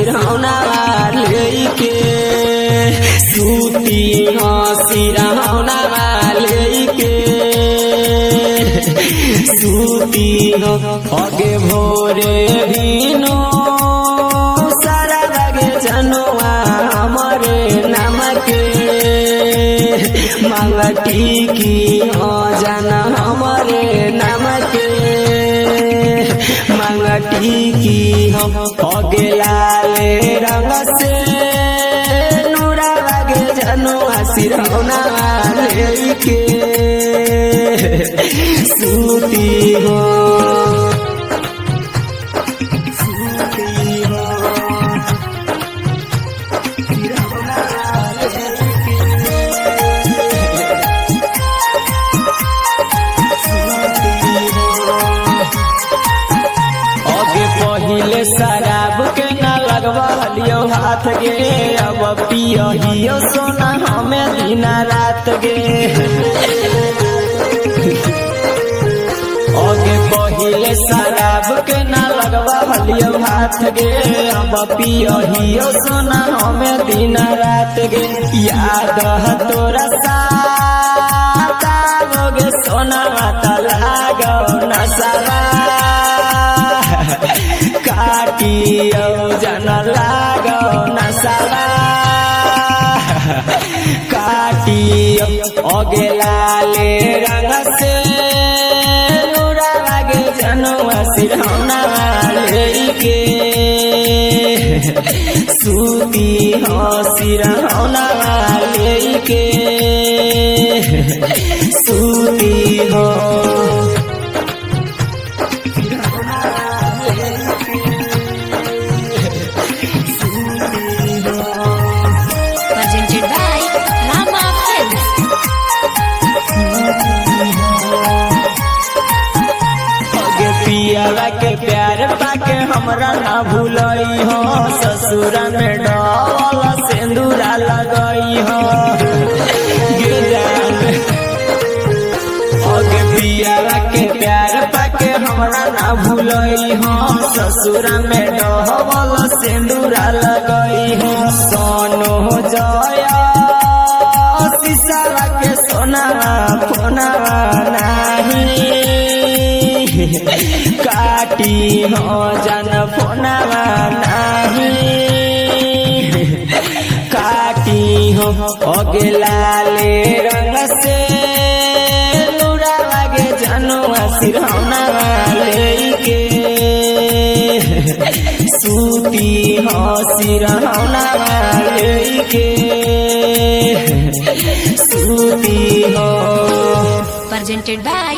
सिरहौना लेके सूती हो सिरहौना लेके सूती हो अगे भोरे भीनो सारा लगे जनुआ हमारे नाम के मांगटी की हो जाना हमारे नाम के मांगटी की हो अगे लाले रंग से नूरा लगे जनुआ सिरहौना लेके सूती हो पहिले शराब के न लगवालियो हाथ गे अब पियो सोना हमें दिन रात गे अगे पहिले शराब के न लगवालियो हाथ गे अब पियो सोना हमें दिन रात गे याद है तोरा साथ गे सोना माता लागो नसावा काटियो जन लागो नसावा काटियो अगे लाले रंग से नूरा लागे जनुआ सिरहौना लेके सूती हो सिरहौना लेके सूती हो पियावा के प्यार पाके हमरा ना भूलई हो ससुरा में डोल सिंदूरा लगई हो अगे पियावा के प्यार पाके हमरा ना भूलई हो ससुरा में डोल सिंदूरा लगई हो सोनो जया शीशा के सोना फोना नहीं काटी हो जन फोनवा नहीं काटी हो अगे लाले रंग से नूरा लगे जनुआ सिरहौना लेके सूती हो सिरहौना लेके सूती हो presented by